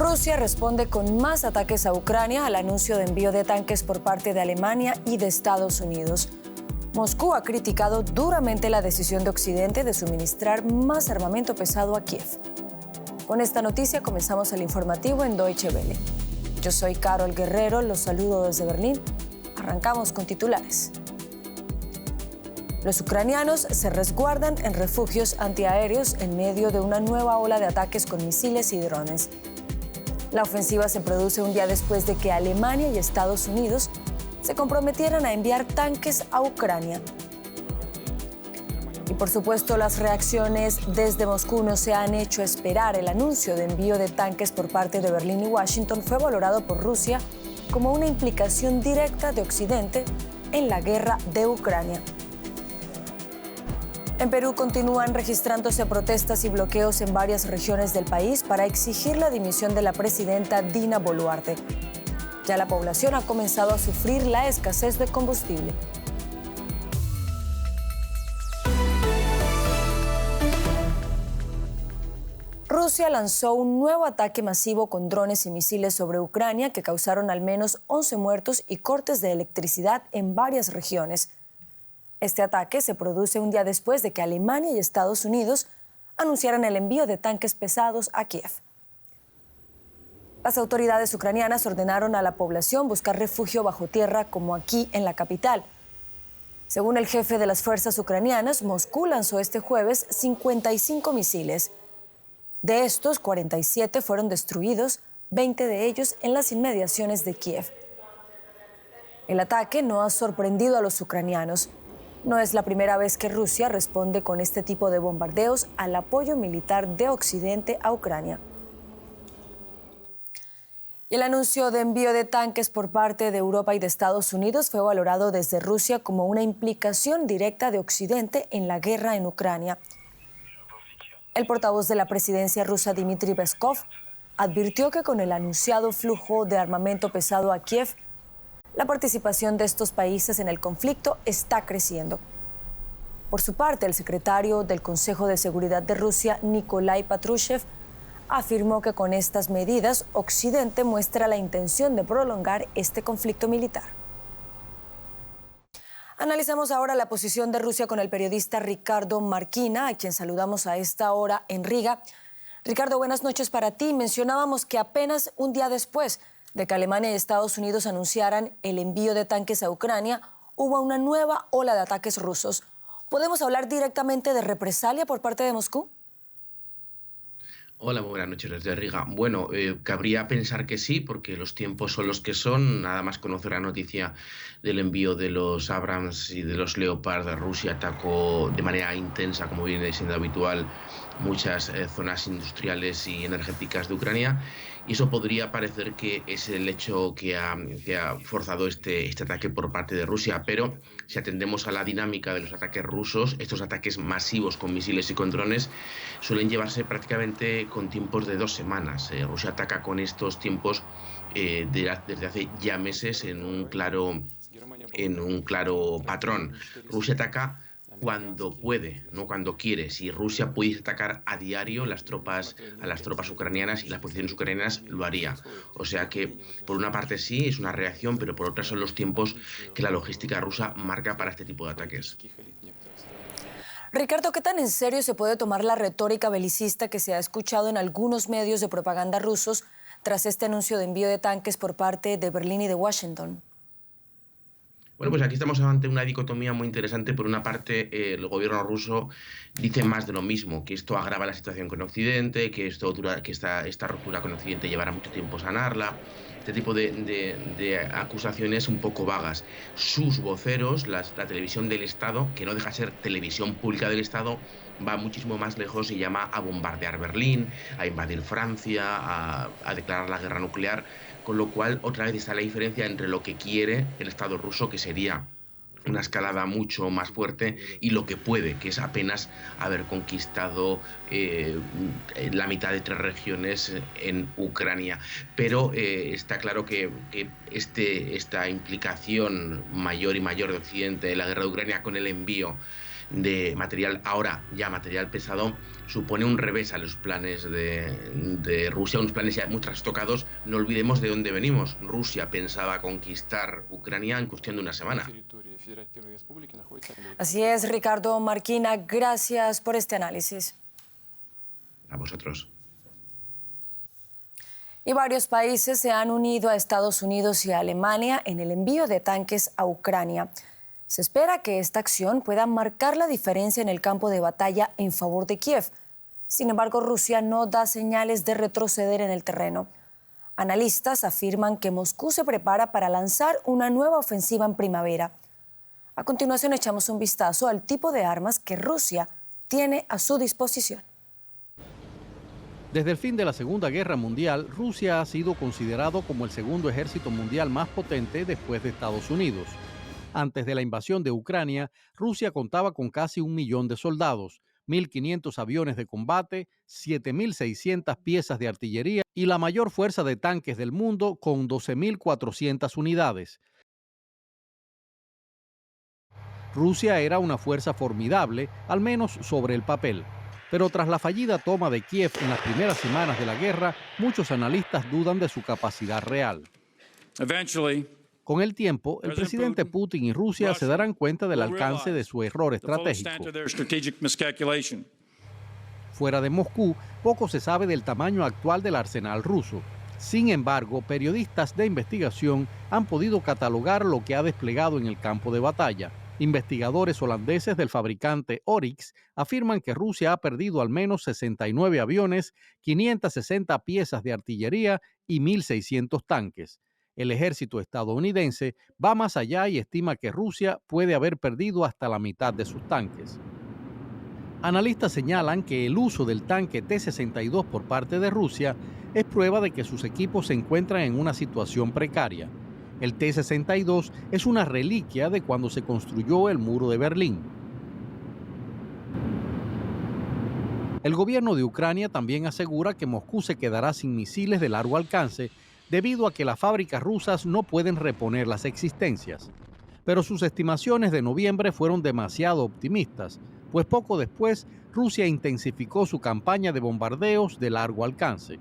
Rusia responde con más ataques a Ucrania al anuncio de envío de tanques por parte de Alemania y de Estados Unidos. Moscú ha criticado duramente la decisión de Occidente de suministrar más armamento pesado a Kiev. Con esta noticia comenzamos el informativo en Deutsche Welle. Yo soy Carol Guerrero, los saludo desde Berlín. Arrancamos con titulares. Los ucranianos se resguardan en refugios antiaéreos en medio de una nueva ola de ataques con misiles y drones. La ofensiva se produce un día después de que Alemania y Estados Unidos se comprometieran a enviar tanques a Ucrania. Y por supuesto, las reacciones desde Moscú no se han hecho esperar. El anuncio de envío de tanques por parte de Berlín y Washington fue valorado por Rusia como una implicación directa de Occidente en la guerra de Ucrania. En Perú continúan registrándose protestas y bloqueos en varias regiones del país para exigir la dimisión de la presidenta Dina Boluarte. Ya la población ha comenzado a sufrir la escasez de combustible. Rusia lanzó un nuevo ataque masivo con drones y misiles sobre Ucrania que causaron al menos 11 muertos y cortes de electricidad en varias regiones. Este ataque se produce un día después de que Alemania y Estados Unidos anunciaran el envío de tanques pesados a Kiev. Las autoridades ucranianas ordenaron a la población buscar refugio bajo tierra, como aquí en la capital. Según el jefe de las fuerzas ucranianas, Moscú lanzó este jueves 55 misiles. De estos, 47 fueron destruidos, 20 de ellos en las inmediaciones de Kiev. El ataque no ha sorprendido a los ucranianos. No es la primera vez que Rusia responde con este tipo de bombardeos al apoyo militar de Occidente a Ucrania. Y el anuncio de envío de tanques por parte de Europa y de Estados Unidos fue valorado desde Rusia como una implicación directa de Occidente en la guerra en Ucrania. El portavoz de la presidencia rusa, Dmitry Peskov, advirtió que con el anunciado flujo de armamento pesado a Kiev, la participación de estos países en el conflicto está creciendo. Por su parte, el secretario del Consejo de Seguridad de Rusia, Nikolai Patrushev, afirmó que con estas medidas Occidente muestra la intención de prolongar este conflicto militar. Analizamos ahora la posición de Rusia con el periodista Ricardo Marquina, a quien saludamos a esta hora en Riga. Ricardo, buenas noches para ti. Mencionábamos que apenas un día después de que Alemania y Estados Unidos anunciaran el envío de tanques a Ucrania, hubo una nueva ola de ataques rusos. ¿Podemos hablar directamente de represalia por parte de Moscú? Hola, muy buenas noches desde Riga. Bueno, cabría pensar que sí, porque los tiempos son los que son. Nada más conocer la noticia del envío de los Abrams y de los Leopard, Rusia atacó de manera intensa, como viene siendo habitual, muchas zonas industriales y energéticas de Ucrania. Y eso podría parecer que es el hecho que ha forzado este ataque por parte de Rusia. Pero si atendemos a la dinámica de los ataques rusos, estos ataques masivos con misiles y con drones suelen llevarse prácticamente con tiempos de 2 semanas. Rusia ataca con estos tiempos desde hace ya meses en un claro patrón. Rusia ataca cuando puede, no cuando quiere. Si Rusia pudiese atacar a diario a las tropas ucranianas y las posiciones ucranianas, lo haría. O sea que, por una parte sí, es una reacción, pero por otra son los tiempos que la logística rusa marca para este tipo de ataques. Ricardo, ¿qué tan en serio se puede tomar la retórica belicista que se ha escuchado en algunos medios de propaganda rusos tras este anuncio de envío de tanques por parte de Berlín y de Washington? Bueno, pues aquí estamos ante una dicotomía muy interesante. Por una parte, el gobierno ruso dice más de lo mismo, que esto agrava la situación con Occidente, que esta ruptura con Occidente llevará mucho tiempo sanarla. Este tipo de acusaciones un poco vagas. Sus voceros, la televisión del Estado, que no deja de ser televisión pública del Estado, va muchísimo más lejos y llama a bombardear Berlín, a invadir Francia, a declarar la guerra nuclear. Con lo cual, otra vez está la diferencia entre lo que quiere el Estado ruso, que sería una escalada mucho más fuerte, y lo que puede, que es apenas haber conquistado la mitad de 3 regiones en Ucrania. Pero está claro que esta implicación mayor y mayor de Occidente en la guerra de Ucrania con el envío de material, ahora ya material pesado, supone un revés a los planes de Rusia, unos planes ya muy trastocados. No olvidemos de dónde venimos. Rusia pensaba conquistar Ucrania en cuestión de una semana. Así es, Ricardo Marquina, gracias por este análisis. A vosotros. Y varios países se han unido a Estados Unidos y a Alemania en el envío de tanques a Ucrania. Se espera que esta acción pueda marcar la diferencia en el campo de batalla en favor de Kiev. Sin embargo, Rusia no da señales de retroceder en el terreno. Analistas afirman que Moscú se prepara para lanzar una nueva ofensiva en primavera. A continuación, echamos un vistazo al tipo de armas que Rusia tiene a su disposición. Desde el fin de la Segunda Guerra Mundial, Rusia ha sido considerado como el segundo ejército mundial más potente después de Estados Unidos. Antes de la invasión de Ucrania, Rusia contaba con casi 1 millón de soldados, 1.500 aviones de combate, 7.600 piezas de artillería y la mayor fuerza de tanques del mundo con 12.400 unidades. Rusia era una fuerza formidable, al menos sobre el papel. Pero tras la fallida toma de Kiev en las primeras semanas de la guerra, muchos analistas dudan de su capacidad real. Con el tiempo, el presidente Putin y Rusia se darán cuenta del alcance de su error estratégico. Fuera de Moscú, poco se sabe del tamaño actual del arsenal ruso. Sin embargo, periodistas de investigación han podido catalogar lo que ha desplegado en el campo de batalla. Investigadores holandeses del fabricante Oryx afirman que Rusia ha perdido al menos 69 aviones, 560 piezas de artillería y 1.600 tanques. El ejército estadounidense va más allá y estima que Rusia puede haber perdido hasta la mitad de sus tanques. Analistas señalan que el uso del tanque T-62 por parte de Rusia es prueba de que sus equipos se encuentran en una situación precaria. El T-62 es una reliquia de cuando se construyó el muro de Berlín. El gobierno de Ucrania también asegura que Moscú se quedará sin misiles de largo alcance debido a que las fábricas rusas no pueden reponer las existencias. Pero sus estimaciones de noviembre fueron demasiado optimistas, pues poco después Rusia intensificó su campaña de bombardeos de largo alcance.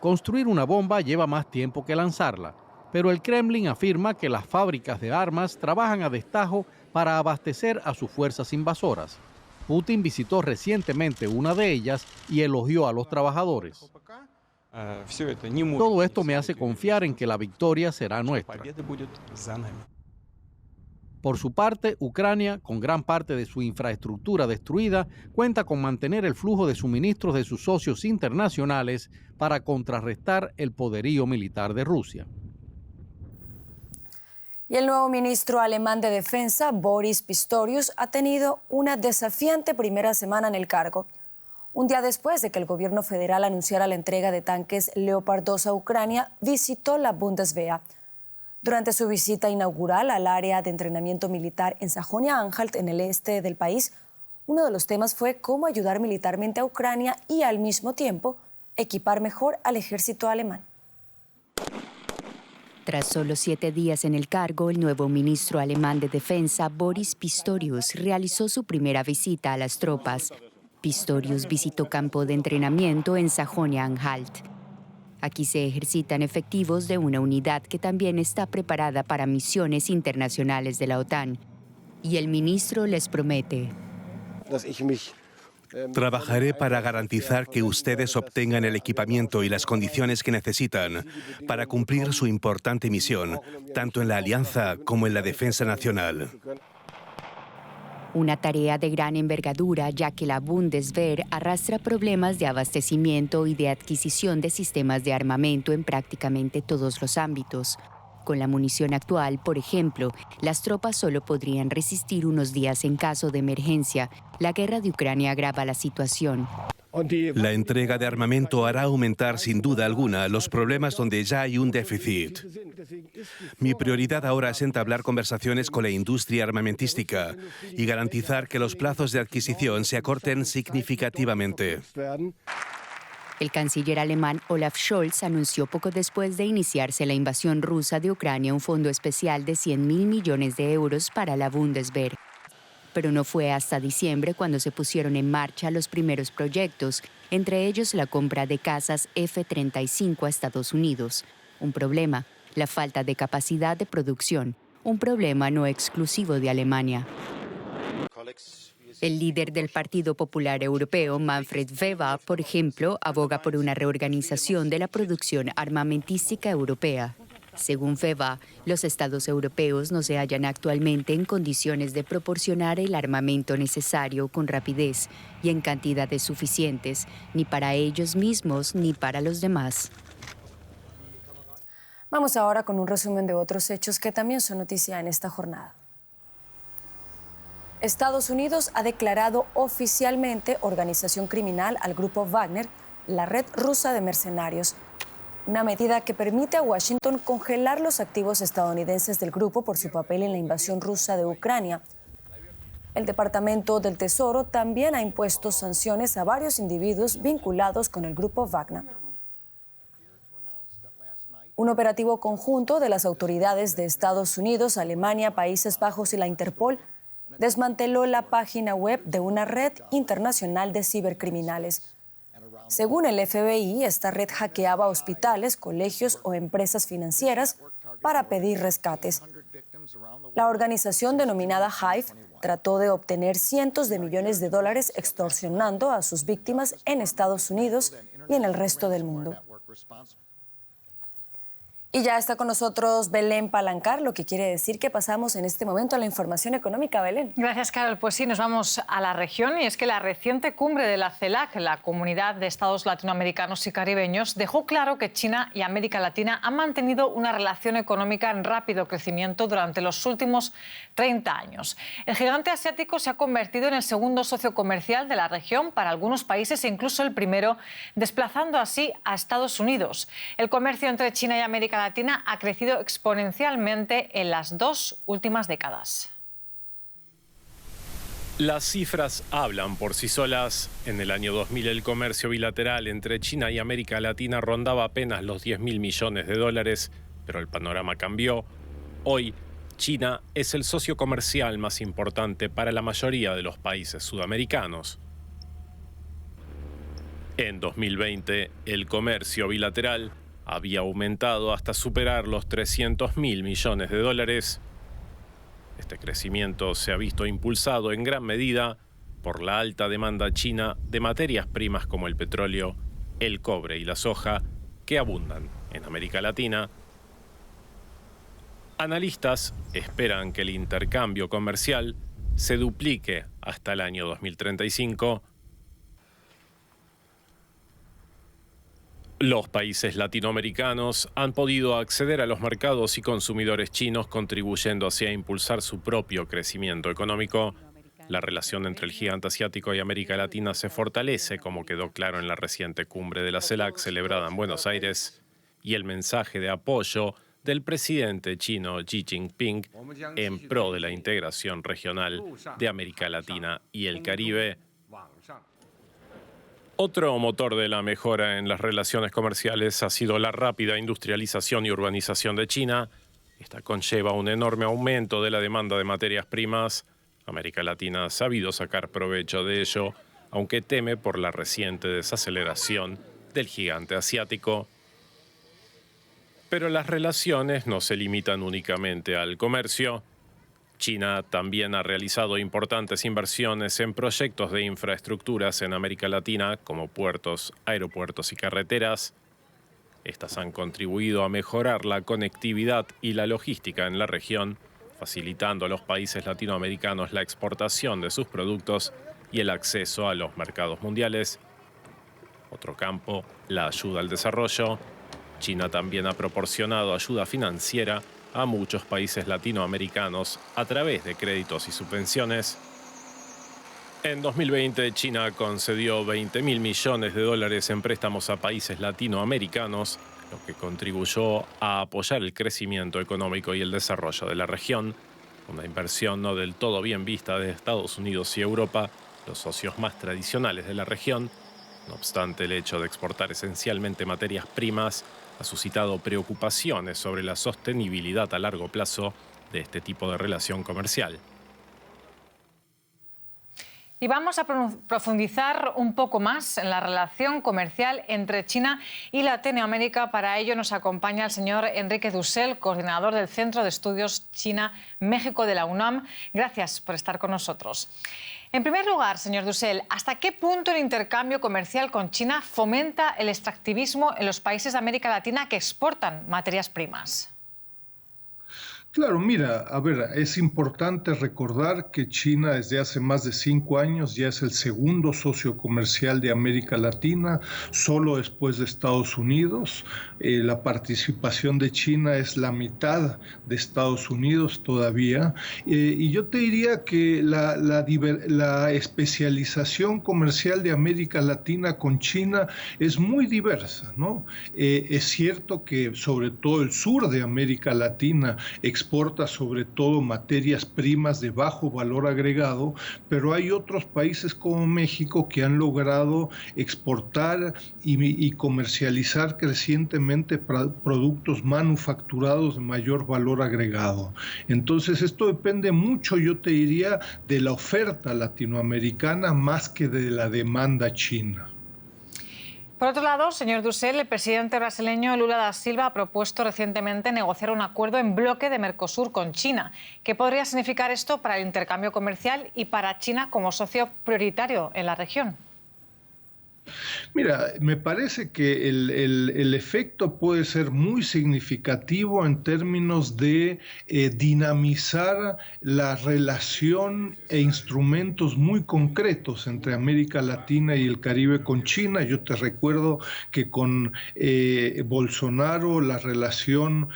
Construir una bomba lleva más tiempo que lanzarla, pero el Kremlin afirma que las fábricas de armas trabajan a destajo para abastecer a sus fuerzas invasoras. Putin visitó recientemente una de ellas y elogió a los trabajadores. Todo esto me hace confiar en que la victoria será nuestra. Por su parte, Ucrania, con gran parte de su infraestructura destruida, cuenta con mantener el flujo de suministros de sus socios internacionales para contrarrestar el poderío militar de Rusia. Y el nuevo ministro alemán de Defensa, Boris Pistorius, ha tenido una desafiante primera semana en el cargo. Un día después de que el gobierno federal anunciara la entrega de tanques Leopard 2 a Ucrania, visitó la Bundeswehr. Durante su visita inaugural al área de entrenamiento militar en Sajonia-Anhalt, en el este del país, uno de los temas fue cómo ayudar militarmente a Ucrania y, al mismo tiempo, equipar mejor al ejército alemán. Tras solo 7 días en el cargo, el nuevo ministro alemán de Defensa, Boris Pistorius, realizó su primera visita a las tropas. Pistorius visitó campo de entrenamiento en Sajonia-Anhalt. Aquí se ejercitan efectivos de una unidad que también está preparada para misiones internacionales de la OTAN. Y el ministro les promete: trabajaré para garantizar que ustedes obtengan el equipamiento y las condiciones que necesitan para cumplir su importante misión, tanto en la alianza como en la defensa nacional. Una tarea de gran envergadura, ya que la Bundeswehr arrastra problemas de abastecimiento y de adquisición de sistemas de armamento en prácticamente todos los ámbitos. Con la munición actual, por ejemplo, las tropas solo podrían resistir unos días en caso de emergencia. La guerra de Ucrania agrava la situación. La entrega de armamento hará aumentar sin duda alguna los problemas donde ya hay un déficit. Mi prioridad ahora es entablar conversaciones con la industria armamentística y garantizar que los plazos de adquisición se acorten significativamente. El canciller alemán Olaf Scholz anunció poco después de iniciarse la invasión rusa de Ucrania un fondo especial de 100.000 millones de euros para la Bundeswehr. Pero no fue hasta diciembre cuando se pusieron en marcha los primeros proyectos, entre ellos la compra de cazas F-35 a Estados Unidos. Un problema, la falta de capacidad de producción, un problema no exclusivo de Alemania. El líder del Partido Popular Europeo, Manfred Weber, por ejemplo, aboga por una reorganización de la producción armamentística europea. Según Weber, los estados europeos no se hallan actualmente en condiciones de proporcionar el armamento necesario con rapidez y en cantidades suficientes, ni para ellos mismos ni para los demás. Vamos ahora con un resumen de otros hechos que también son noticia en esta jornada. Estados Unidos ha declarado oficialmente organización criminal al grupo Wagner, la red rusa de mercenarios. Una medida que permite a Washington congelar los activos estadounidenses del grupo por su papel en la invasión rusa de Ucrania. El Departamento del Tesoro también ha impuesto sanciones a varios individuos vinculados con el grupo Wagner. Un operativo conjunto de las autoridades de Estados Unidos, Alemania, Países Bajos y la Interpol desmanteló la página web de una red internacional de cibercriminales. Según el FBI, esta red hackeaba hospitales, colegios o empresas financieras para pedir rescates. La organización denominada Hive trató de obtener cientos de millones de dólares extorsionando a sus víctimas en Estados Unidos y en el resto del mundo. Y ya está con nosotros Belén Palancar, lo que quiere decir que pasamos en este momento a la información económica. Belén. Gracias, Carol. Pues sí, nos vamos a la región y es que la reciente cumbre de la CELAC, la Comunidad de Estados Latinoamericanos y Caribeños, dejó claro que China y América Latina han mantenido una relación económica en rápido crecimiento durante los últimos 30 años. El gigante asiático se ha convertido en el segundo socio comercial de la región para algunos países e incluso el primero, desplazando así a Estados Unidos. El comercio entre China y América Latina ha crecido exponencialmente en las 2 últimas décadas. Las cifras hablan por sí solas. En el año 2000 el comercio bilateral entre China y América Latina rondaba apenas los 10.000 millones de dólares, pero el panorama cambió. Hoy, China es el socio comercial más importante para la mayoría de los países sudamericanos. En 2020, el comercio bilateral había aumentado hasta superar los 300.000 millones de dólares. Este crecimiento se ha visto impulsado en gran medida por la alta demanda china de materias primas como el petróleo, el cobre y la soja, que abundan en América Latina. Analistas esperan que el intercambio comercial se duplique hasta el año 2035. Los países latinoamericanos han podido acceder a los mercados y consumidores chinos, contribuyendo así a impulsar su propio crecimiento económico. La relación entre el gigante asiático y América Latina se fortalece, como quedó claro en la reciente cumbre de la CELAC celebrada en Buenos Aires, y el mensaje de apoyo del presidente chino Xi Jinping en pro de la integración regional de América Latina y el Caribe. Otro motor de la mejora en las relaciones comerciales ha sido la rápida industrialización y urbanización de China. Esta conlleva un enorme aumento de la demanda de materias primas. América Latina ha sabido sacar provecho de ello, aunque teme por la reciente desaceleración del gigante asiático. Pero las relaciones no se limitan únicamente al comercio. China también ha realizado importantes inversiones en proyectos de infraestructuras en América Latina, como puertos, aeropuertos y carreteras. Estas han contribuido a mejorar la conectividad y la logística en la región, facilitando a los países latinoamericanos la exportación de sus productos y el acceso a los mercados mundiales. Otro campo, la ayuda al desarrollo. China también ha proporcionado ayuda financiera a muchos países latinoamericanos a través de créditos y subvenciones. En 2020, China concedió 20.000 millones de dólares en préstamos a países latinoamericanos, lo que contribuyó a apoyar el crecimiento económico y el desarrollo de la región, una inversión no del todo bien vista de Estados Unidos y Europa, los socios más tradicionales de la región. No obstante, el hecho de exportar esencialmente materias primas ha suscitado preocupaciones sobre la sostenibilidad a largo plazo de este tipo de relación comercial. Y vamos a profundizar un poco más en la relación comercial entre China y Latinoamérica. Para ello nos acompaña el señor Enrique Dussel, coordinador del Centro de Estudios China-México de la UNAM. Gracias por estar con nosotros. En primer lugar, señor Dussel, ¿hasta qué punto el intercambio comercial con China fomenta el extractivismo en los países de América Latina que exportan materias primas? Claro, mira, a ver, es importante recordar que China desde hace más de 5 años ya es el segundo socio comercial de América Latina, solo después de Estados Unidos. La participación de China es la mitad de Estados Unidos todavía. Y yo te diría que la especialización comercial de América Latina con China es muy diversa, ¿no? Es cierto que sobre todo el sur de América Latina exporta sobre todo materias primas de bajo valor agregado, pero hay otros países como México que han logrado exportar y comercializar crecientemente productos manufacturados de mayor valor agregado. Entonces esto depende mucho, yo te diría, de la oferta latinoamericana más que de la demanda china. Por otro lado, señor Dussel, el presidente brasileño Lula da Silva ha propuesto recientemente negociar un acuerdo en bloque de Mercosur con China. ¿Qué podría significar esto para el intercambio comercial y para China como socio prioritario en la región? Mira, me parece que el efecto puede ser muy significativo en términos de dinamizar la relación e instrumentos muy concretos entre América Latina y el Caribe con China. Yo te recuerdo que con Bolsonaro la relación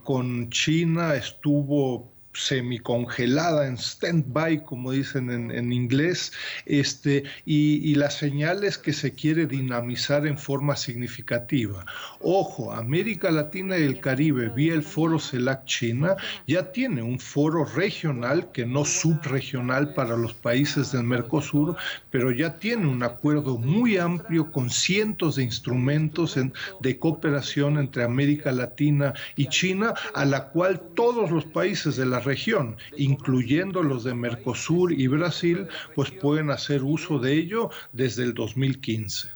con China estuvo semicongelada, en stand-by, como dicen en inglés, y las señales que se quiere dinamizar en forma significativa. Ojo, América Latina y el Caribe, vía el foro CELAC-China, ya tiene un foro regional, que no subregional para los países del Mercosur, pero ya tiene un acuerdo muy amplio con cientos de instrumentos de cooperación entre América Latina y China, a la cual todos los países de la región, incluyendo los de Mercosur y Brasil, pues pueden hacer uso de ello desde el 2015.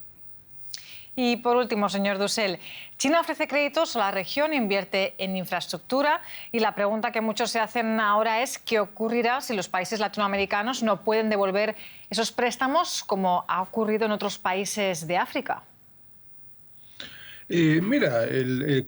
Y por último, señor Dussel, China ofrece créditos a la región, invierte en infraestructura y la pregunta que muchos se hacen ahora es ¿qué ocurrirá si los países latinoamericanos no pueden devolver esos préstamos como ha ocurrido en otros países de África? Mira,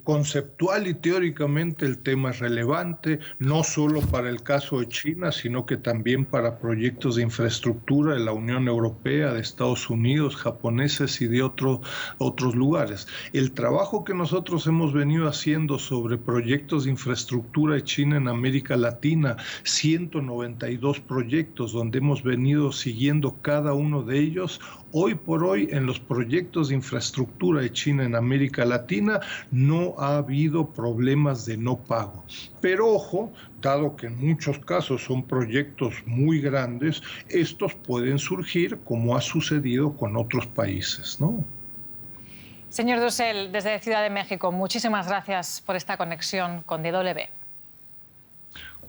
conceptual y teóricamente el tema es relevante, no solo para el caso de China, sino que también para proyectos de infraestructura de la Unión Europea, de Estados Unidos, japoneses y de otros lugares. El trabajo que nosotros hemos venido haciendo sobre proyectos de infraestructura de China en América Latina, 192 proyectos donde hemos venido siguiendo cada uno de ellos, hoy por hoy en los proyectos de infraestructura de China en América Latina no ha habido problemas de no pago. Pero ojo, dado que en muchos casos son proyectos muy grandes, estos pueden surgir como ha sucedido con otros países, ¿no? Señor Dussel, desde Ciudad de México, muchísimas gracias por esta conexión con DW.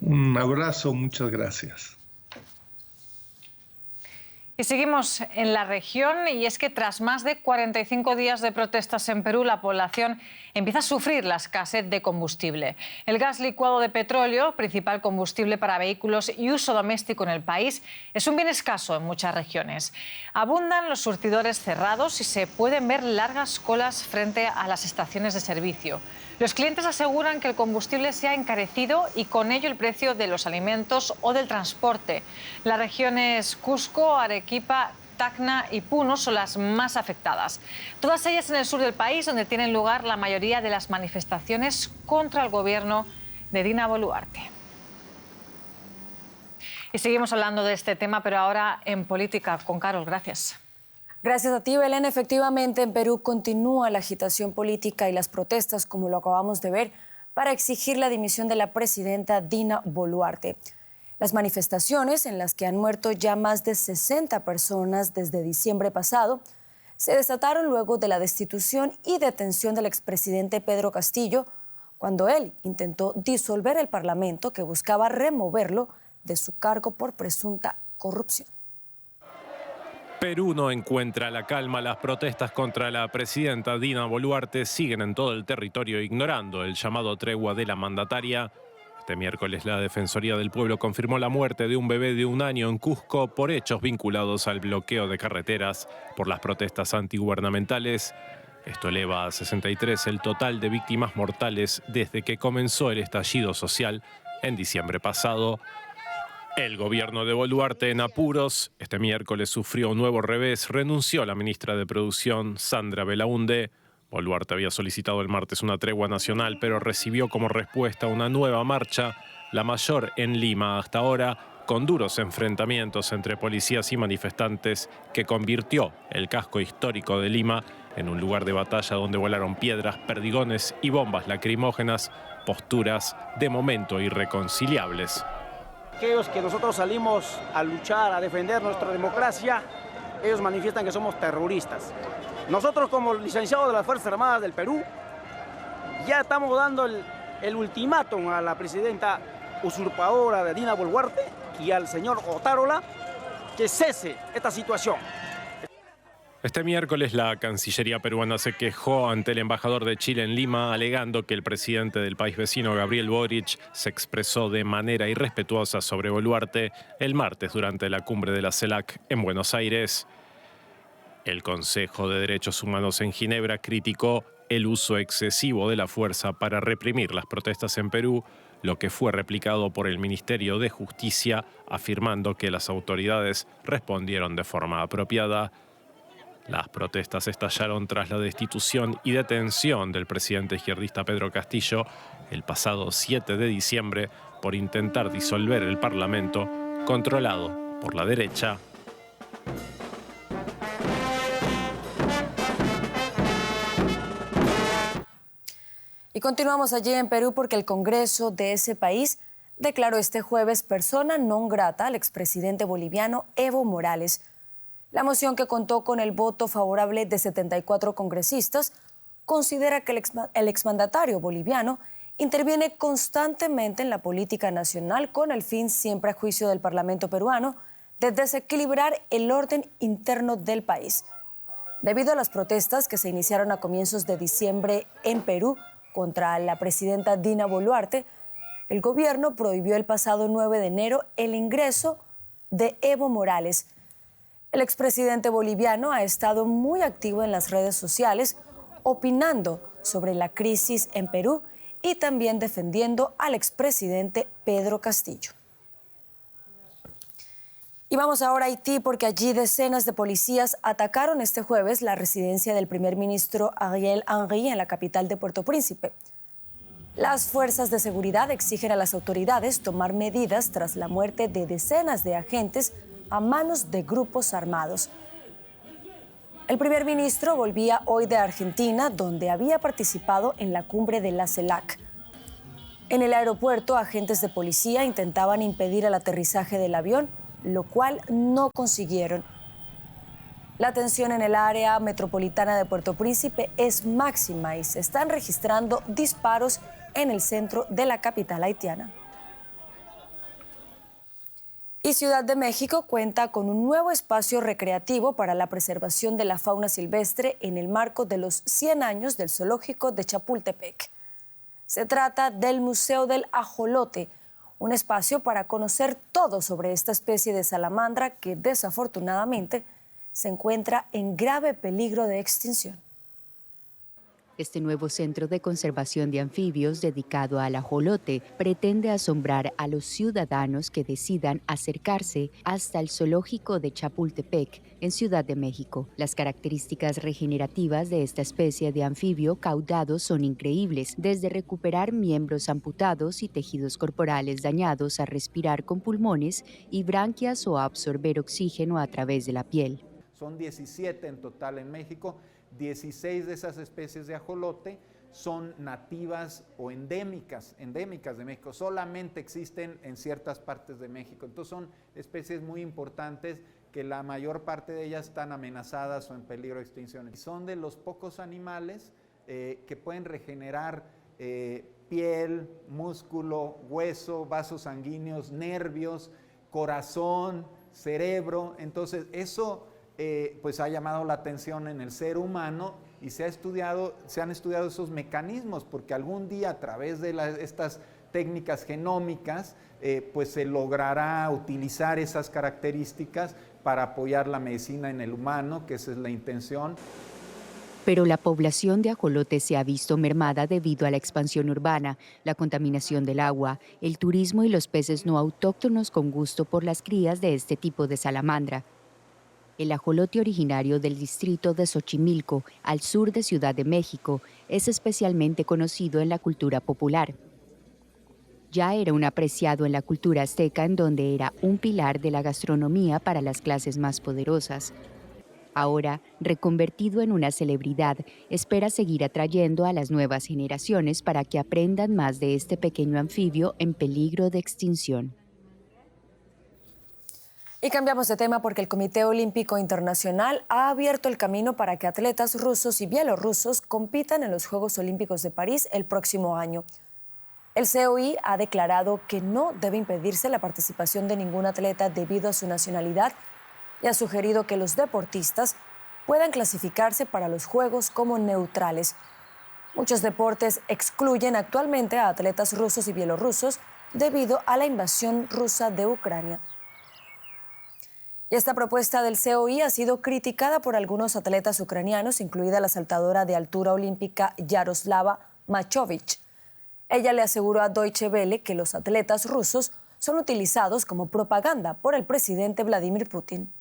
Un abrazo, muchas gracias. Y seguimos en la región y es que tras más de 45 días de protestas en Perú, la población empieza a sufrir la escasez de combustible. El gas licuado de petróleo, principal combustible para vehículos y uso doméstico en el país, es un bien escaso en muchas regiones. Abundan los surtidores cerrados y se pueden ver largas colas frente a las estaciones de servicio. Los clientes aseguran que el combustible se ha encarecido y con ello el precio de los alimentos o del transporte. Las regiones Cusco, Arequipa, Tacna y Puno son las más afectadas. Todas ellas en el sur del país, donde tienen lugar la mayoría de las manifestaciones contra el gobierno de Dina Boluarte. Y seguimos hablando de este tema, pero ahora en política. Con Carol, gracias. Gracias a ti, Belén. Efectivamente, en Perú continúa la agitación política y las protestas, como lo acabamos de ver, para exigir la dimisión de la presidenta Dina Boluarte. Las manifestaciones, en las que han muerto ya más de 60 personas desde diciembre pasado, se desataron luego de la destitución y detención del expresidente Pedro Castillo, cuando él intentó disolver el Parlamento que buscaba removerlo de su cargo por presunta corrupción. Perú no encuentra la calma. Las protestas contra la presidenta Dina Boluarte siguen en todo el territorio, ignorando el llamado tregua de la mandataria. Este miércoles la Defensoría del Pueblo confirmó la muerte de un bebé de 1 año en Cusco por hechos vinculados al bloqueo de carreteras por las protestas antigubernamentales. Esto eleva a 63 el total de víctimas mortales desde que comenzó el estallido social en diciembre pasado. El gobierno de Boluarte en apuros. Este miércoles sufrió un nuevo revés. Renunció la ministra de Producción, Sandra Belaunde. Boluarte había solicitado el martes una tregua nacional, pero recibió como respuesta una nueva marcha, la mayor en Lima hasta ahora, con duros enfrentamientos entre policías y manifestantes que convirtió el casco histórico de Lima en un lugar de batalla donde volaron piedras, perdigones y bombas lacrimógenas, posturas de momento irreconciliables. Aquellos que nosotros salimos a luchar, a defender nuestra democracia, ellos manifiestan que somos terroristas. Nosotros, como licenciados de las Fuerzas Armadas del Perú, ya estamos dando el ultimátum a la presidenta usurpadora de Dina Boluarte y al señor Otárola que cese esta situación. Este miércoles la Cancillería peruana se quejó ante el embajador de Chile en Lima, alegando que el presidente del país vecino, Gabriel Boric, se expresó de manera irrespetuosa sobre Boluarte el martes durante la cumbre de la CELAC en Buenos Aires. El Consejo de Derechos Humanos en Ginebra criticó el uso excesivo de la fuerza para reprimir las protestas en Perú, lo que fue replicado por el Ministerio de Justicia, afirmando que las autoridades respondieron de forma apropiada. Las protestas estallaron tras la destitución y detención del presidente izquierdista Pedro Castillo el pasado 7 de diciembre por intentar disolver el Parlamento controlado por la derecha. Y continuamos allí en Perú porque el Congreso de ese país declaró este jueves persona non grata al expresidente boliviano Evo Morales. La moción, que contó con el voto favorable de 74 congresistas, considera que el exmandatario boliviano interviene constantemente en la política nacional con el fin, siempre a juicio del Parlamento peruano, de desequilibrar el orden interno del país. Debido a las protestas que se iniciaron a comienzos de diciembre en Perú contra la presidenta Dina Boluarte, el gobierno prohibió el pasado 9 de enero el ingreso de Evo Morales. El expresidente boliviano ha estado muy activo en las redes sociales, opinando sobre la crisis en Perú y también defendiendo al expresidente Pedro Castillo. Y vamos ahora a Haití porque allí decenas de policías atacaron este jueves la residencia del primer ministro Ariel Henry en la capital de Puerto Príncipe. Las fuerzas de seguridad exigen a las autoridades tomar medidas tras la muerte de decenas de agentes a manos de grupos armados. El primer ministro volvía hoy de Argentina, donde había participado en la cumbre de la CELAC. En el aeropuerto, agentes de policía intentaban impedir el aterrizaje del avión, lo cual no consiguieron. La tensión en el área metropolitana de Puerto Príncipe es máxima y se están registrando disparos en el centro de la capital haitiana. Y Ciudad de México cuenta con un nuevo espacio recreativo para la preservación de la fauna silvestre en el marco de los 100 años del zoológico de Chapultepec. Se trata del Museo del Ajolote, un espacio para conocer todo sobre esta especie de salamandra que desafortunadamente se encuentra en grave peligro de extinción. Este nuevo centro de conservación de anfibios dedicado al ajolote pretende asombrar a los ciudadanos que decidan acercarse hasta el zoológico de Chapultepec, en Ciudad de México. Las características regenerativas de esta especie de anfibio caudado son increíbles, desde recuperar miembros amputados y tejidos corporales dañados a respirar con pulmones y branquias o a absorber oxígeno a través de la piel. Son 17 en total en México. 16 de esas especies de ajolote son nativas o endémicas de México, solamente existen en ciertas partes de México. Entonces son especies muy importantes que la mayor parte de ellas están amenazadas o en peligro de extinción. Son de los pocos animales que pueden regenerar piel, músculo, hueso, vasos sanguíneos, nervios, corazón, cerebro. Entonces eso pues ha llamado la atención en el ser humano y se han estudiado esos mecanismos, porque algún día a través de estas técnicas genómicas pues se logrará utilizar esas características para apoyar la medicina en el humano, que esa es la intención. Pero la población de ajolotes se ha visto mermada debido a la expansión urbana, la contaminación del agua, el turismo y los peces no autóctonos con gusto por las crías de este tipo de salamandra. El ajolote originario del distrito de Xochimilco, al sur de Ciudad de México, es especialmente conocido en la cultura popular. Ya era un apreciado en la cultura azteca, en donde era un pilar de la gastronomía para las clases más poderosas. Ahora, reconvertido en una celebridad, espera seguir atrayendo a las nuevas generaciones para que aprendan más de este pequeño anfibio en peligro de extinción. Y cambiamos de tema porque el Comité Olímpico Internacional ha abierto el camino para que atletas rusos y bielorrusos compitan en los Juegos Olímpicos de París el próximo año. El COI ha declarado que no debe impedirse la participación de ningún atleta debido a su nacionalidad y ha sugerido que los deportistas puedan clasificarse para los Juegos como neutrales. Muchos deportes excluyen actualmente a atletas rusos y bielorrusos debido a la invasión rusa de Ucrania. Y esta propuesta del COI ha sido criticada por algunos atletas ucranianos, incluida la saltadora de altura olímpica Yaroslava Machovich. Ella le aseguró a Deutsche Welle que los atletas rusos son utilizados como propaganda por el presidente Vladimir Putin.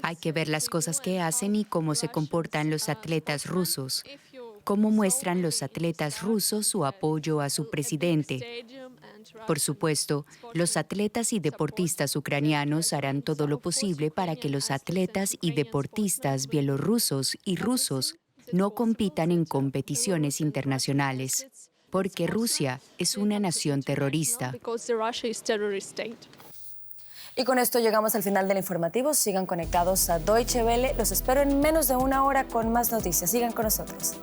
Hay que ver las cosas que hacen y cómo se comportan los atletas rusos. Cómo muestran los atletas rusos su apoyo a su presidente. Por supuesto, los atletas y deportistas ucranianos harán todo lo posible para que los atletas y deportistas bielorrusos y rusos no compitan en competiciones internacionales, porque Rusia es una nación terrorista. Y con esto llegamos al final del informativo. Sigan conectados a Deutsche Welle. Los espero en menos de una hora con más noticias. Sigan con nosotros.